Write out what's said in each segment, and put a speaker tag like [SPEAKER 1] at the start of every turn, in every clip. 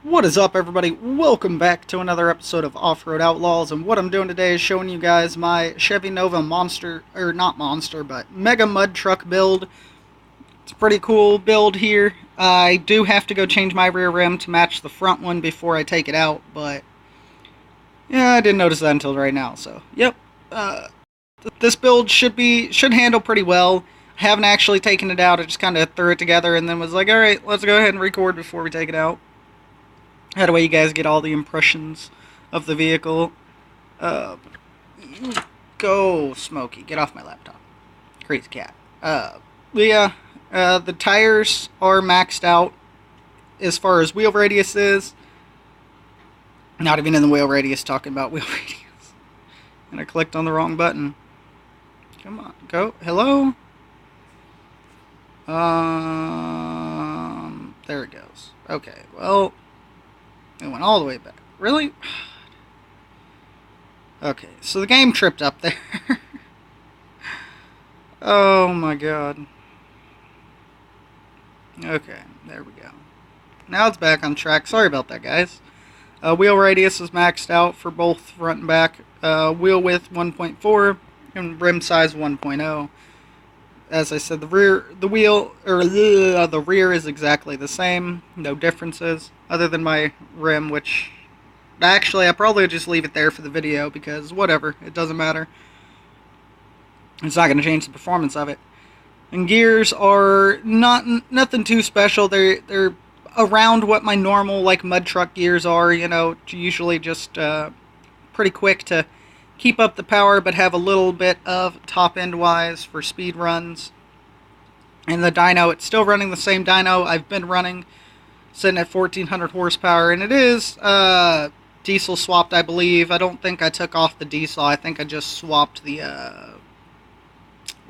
[SPEAKER 1] What is up, everybody? Welcome back to another episode of Offroad Outlaws, and what I'm doing today is showing you guys my Chevy Nova monster, or not monster, but mega mud truck build. It's a pretty cool build here. I do have to go change my rear rim to match the front one before I take it out, but yeah, I didn't notice that until right now, so yep. This build should handle pretty well. I haven't actually taken it out, I just kind of threw it together and then was like, alright, let's go ahead and record before we take it out. That way you guys get all the impressions of the vehicle. Go, Smokey. Get off my laptop. Crazy cat. The tires are maxed out as far as wheel radius is. Not even in the wheel radius, talking about wheel radius. And I clicked on the wrong button. Come on, go. Hello? There it goes. Okay, well... It went all the way back. Really? Okay, so the game tripped up there. Oh my god. Okay, there we go. Now it's back on track. Sorry about that, guys. Wheel radius is maxed out for both front and back. Wheel width 1.4 and rim size 1.0. As I said, the rear is exactly the same. No differences, other than my rim, which actually I probably just leave it there for the video because whatever, it doesn't matter. It's not going to change the performance of it. And gears are nothing too special. They're around what my normal like mud truck gears are. You know, usually just pretty quick to keep up the power, but have a little bit of top end wise for speed runs. And the dyno, it's still running the same dyno I've been running, sitting at 1400 horsepower, and it is diesel swapped, I believe. I don't think I took off the diesel. I think I just swapped the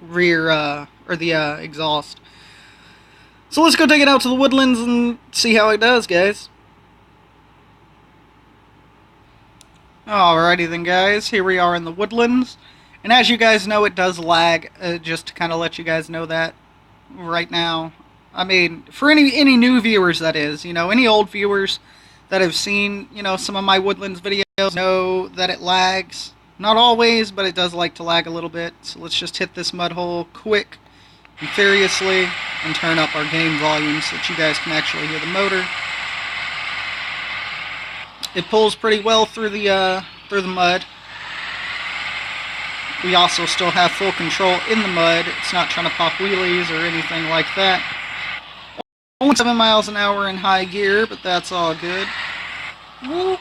[SPEAKER 1] rear or the exhaust. So let's go take it out to the woodlands and see how it does, guys. Alrighty then, guys, here we are in the woodlands, and as you guys know, it does lag, just to kind of let you guys know that right now. I mean, for any new viewers, that is, you know, any old viewers that have seen, you know, some of my woodlands videos know that it lags. Not always, but it does like to lag a little bit, so let's just hit this mud hole quick and furiously and turn up our game volume so that you guys can actually hear the motor. It pulls pretty well through the mud. We also still have full control in the mud. It's not trying to pop wheelies or anything like that. Only 7 miles an hour in high gear, but that's all good. Woo.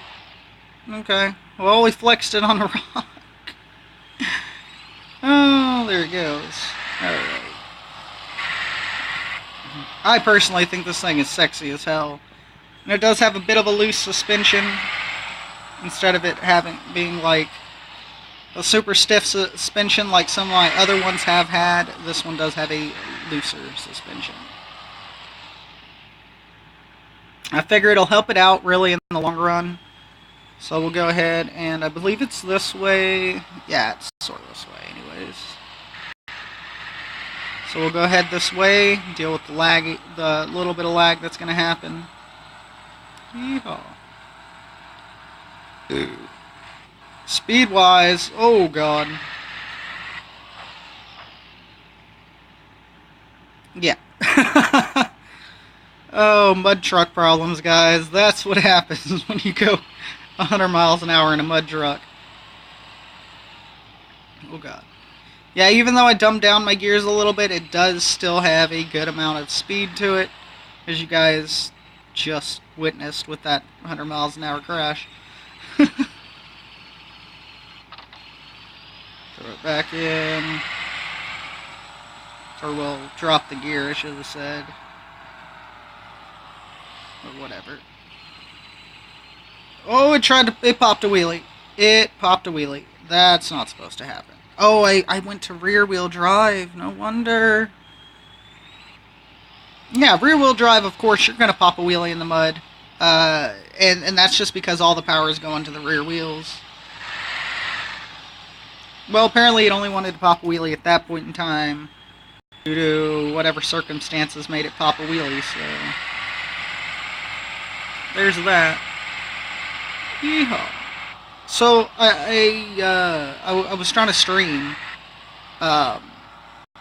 [SPEAKER 1] Okay. Well, we flexed it on a rock. Oh, there it goes. Alright. I personally think this thing is sexy as hell. And it does have a bit of a loose suspension. Instead of it being like a super stiff suspension like some of my other ones have had, this one does have a looser suspension. I figure it'll help it out really in the long run. So we'll go ahead and I believe it's this way. Yeah, it's sort of this way anyways. So we'll go ahead this way, deal with the lag, the little bit of lag that's going to happen. Yeehaw. Ooh. Speed-wise, oh god. Yeah. Oh, mud truck problems, guys. That's what happens when you go 100 miles an hour in a mud truck. Oh god. Yeah, even though I dumbed down my gears a little bit, it does still have a good amount of speed to it, as you guys just witnessed with that 100 miles an hour crash. Throw it back in. Or we'll drop the gear, I should have said. Or whatever. Oh, it popped a wheelie. It popped a wheelie. That's not supposed to happen. Oh, I went to rear wheel drive. No wonder. Yeah, rear wheel drive, of course, you're going to pop a wheelie in the mud. And that's just because all the power is going to the rear wheels. Well, apparently it only wanted to pop a wheelie at that point in time. due to whatever circumstances made it pop a wheelie, so... there's that. Yeehaw. So I was trying to stream, um,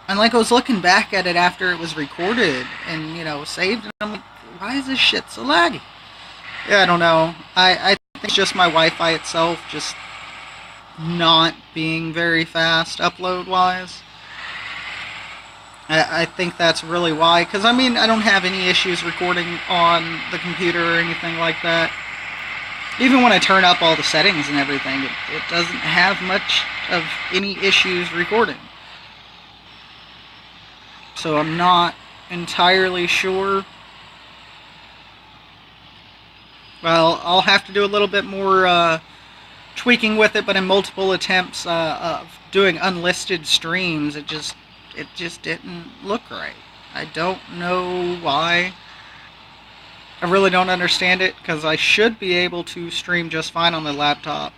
[SPEAKER 1] and like I was looking back at it after it was recorded and saved, and I'm like, why is this shit so laggy? Yeah, I don't know. I think it's just my Wi-Fi itself just not being very fast upload wise. I think that's really why, because I mean I don't have any issues recording on the computer or anything like that. Even when I turn up all the settings and everything, it doesn't have much of any issues recording. So I'm not entirely sure. Well, I'll have to do a little bit more tweaking with it, but in multiple attempts of doing unlisted streams, it just didn't look right. I don't know why. I really don't understand it, because I should be able to stream just fine on the laptop.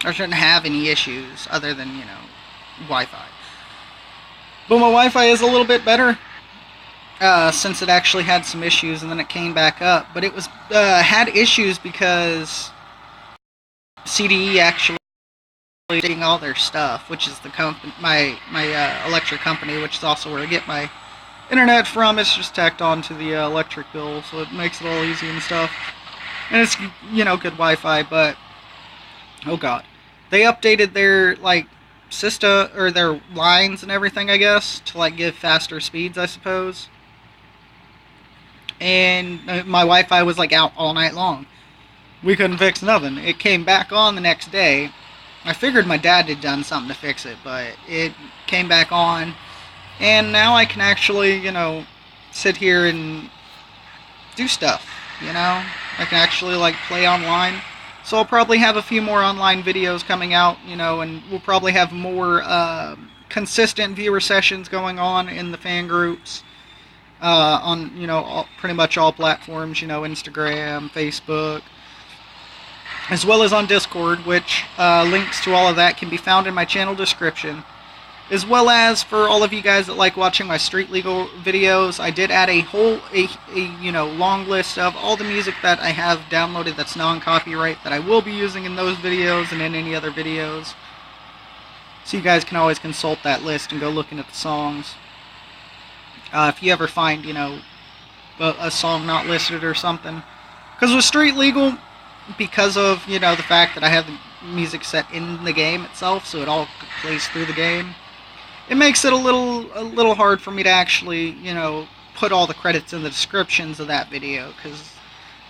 [SPEAKER 1] I shouldn't have any issues other than, Wi-Fi. But my Wi-Fi is a little bit better, since it actually had some issues and then it came back up. But it was had issues because CDE actually taking all their stuff, which is the my electric company, which is also where I get my internet from. It's just tacked on to the electric bill, so it makes it all easy and stuff. And it's good Wi-Fi, but oh god, they updated their system or their lines and everything, I guess, to give faster speeds, I suppose. And my Wi-Fi was out all night long. We couldn't fix nothing. It came back on the next day. I figured my dad had done something to fix it, but it came back on. And now I can actually, sit here and do stuff, I can actually, play online. So I'll probably have a few more online videos coming out, and we'll probably have more consistent viewer sessions going on in the fan groups. On, pretty much all platforms, Instagram, Facebook, as well as on Discord, which links to all of that can be found in my channel description. As well as for all of you guys that like watching my street legal videos, I did add a whole long list of all the music that I have downloaded that's non-copyright that I will be using in those videos and in any other videos. So you guys can always consult that list and go looking at the songs. If you ever find, a song not listed or something. Because with street legal, because of, the fact that I have the music set in the game itself, so it all plays through the game, it makes it a little hard for me to actually, put all the credits in the descriptions of that video, because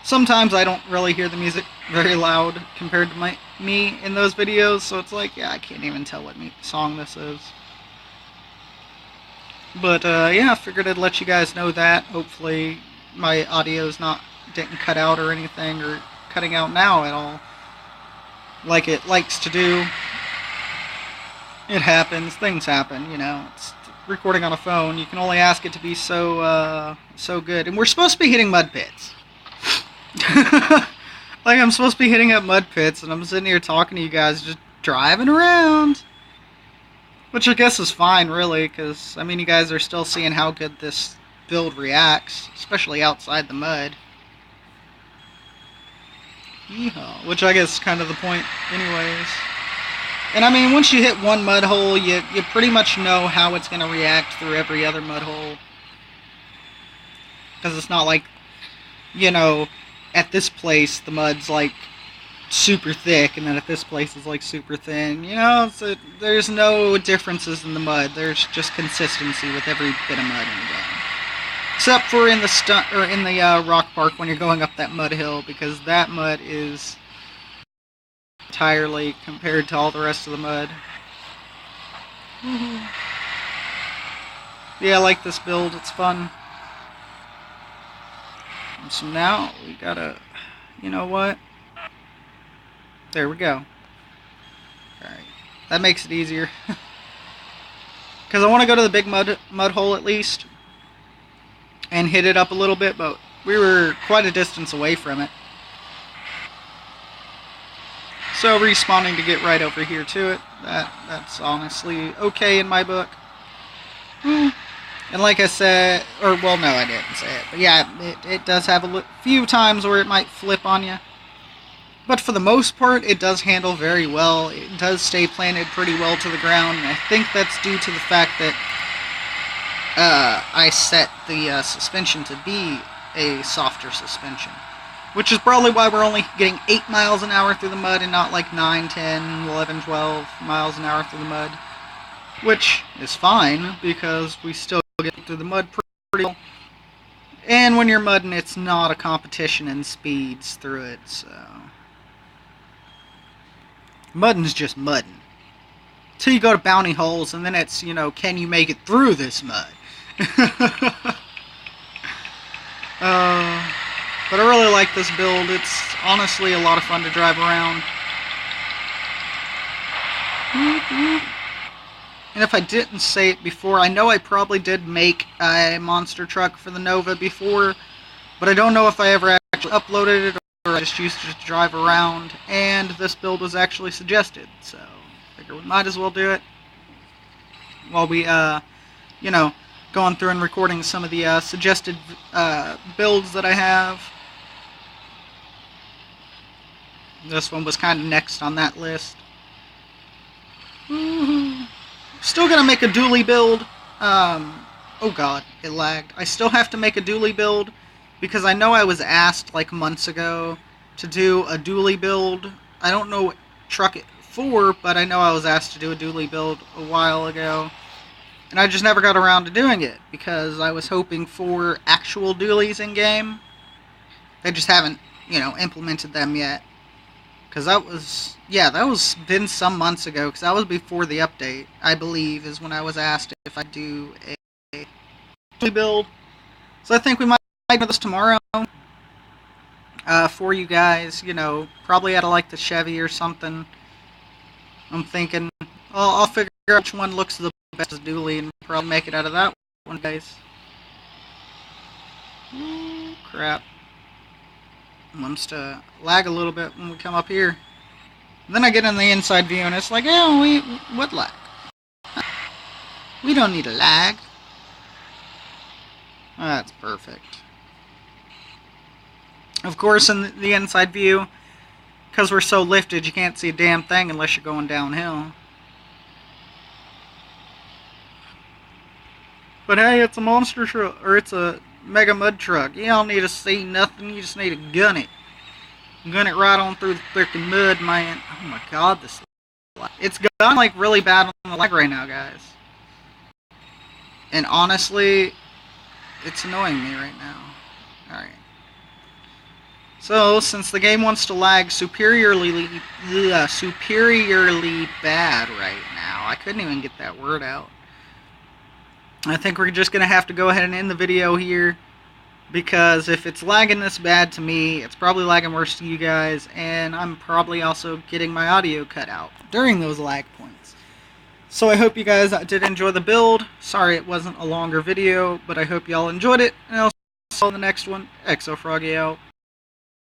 [SPEAKER 1] sometimes I don't really hear the music very loud compared to me in those videos, so it's yeah, I can't even tell what song this is. But, yeah, I figured I'd let you guys know that. Hopefully my audio's didn't cut out or anything, or cutting out now at all, like it likes to do. It happens. Things happen, It's recording on a phone. You can only ask it to be so good. And we're supposed to be hitting mud pits. I'm supposed to be hitting up mud pits, and I'm sitting here talking to you guys, just driving around. Which I guess is fine, really, because, I mean, you guys are still seeing how good this build reacts, especially outside the mud. Yeehaw. Which I guess is kind of the point anyways. And I mean, once you hit one mud hole, you pretty much know how it's going to react through every other mud hole. Because it's not at this place the mud's super thick, and then at this place it's super thin. So there's no differences in the mud. There's just consistency with every bit of mud in the game. Except for in the rock park when you're going up that mud hill, because that mud is entirely compared to all the rest of the mud. Yeah, I like this build. It's fun. And so now we gotta, you know what? There we go. Alright. That makes it easier. Because I want to go to the big mud hole at least. And hit it up a little bit, but we were quite a distance away from it. So respawning to get right over here to it, that's honestly okay in my book. And like I said, or well, no, I didn't say it, but yeah, it does have a few times where it might flip on you. But for the most part, it does handle very well. It does stay planted pretty well to the ground, and I think that's due to the fact that I set the suspension to be a softer suspension. Which is probably why we're only getting 8 miles an hour through the mud and not like 9, 10, 11, 12 miles an hour through the mud. Which is fine, because we still get through the mud pretty well. And when you're mudding, it's not a competition in speeds through it, so... Mudding's just mudding. Till you go to bounty holes, and then it's, you know, can you make it through this mud? But I really like this build. It's honestly a lot of fun to drive around. And if I didn't say it before, I know I probably did make a monster truck for the Nova before, but I don't know if I ever actually uploaded it or I just used it to drive around, and this build was actually suggested, so I figure we might as well do it while we, you know, going through and recording some of the suggested builds that I have. This one was kind of next on that list. Still gonna make a dually build. Oh god, it lagged. I still have to make a dually build because I know I was asked like months ago to do a dually build. I don't know what truck it for, but I know I was asked to do a dually build a while ago. And I just never got around to doing it because I was hoping for actual dualies in game. They just haven't, you know, implemented them yet. Because that was, yeah, that was been some months ago, because that was before the update, I believe, is when I was asked if I do a build. So I think we might do this tomorrow for you guys, you know, probably out of like the Chevy or something. I'm thinking, I'll figure out which one looks the best as dually and probably make it out of that one, guys. Ooh, crap. Wants to lag a little bit when we come up here. And then I get in the inside view and it's like, oh, what lag? We don't need a lag. That's perfect. Of course, in the inside view, because we're so lifted, you can't see a damn thing unless you're going downhill. But hey, it's a monster truck, or it's a mega mud truck. You don't need to see nothing, you just need to gun it. Gun it right on through the freaking mud, man. Oh my god, this lag. It's gone like really bad on the lag right now, guys. And honestly, it's annoying me right now. Alright. So, since the game wants to lag superiorly bad right now, I couldn't even get that word out. I think we're just going to have to go ahead and end the video here, because if it's lagging this bad to me, it's probably lagging worse to you guys, and I'm probably also getting my audio cut out during those lag points. So I hope you guys did enjoy the build. Sorry it wasn't a longer video, but I hope y'all enjoyed it, and I'll see you in the next one. XO Froggy out.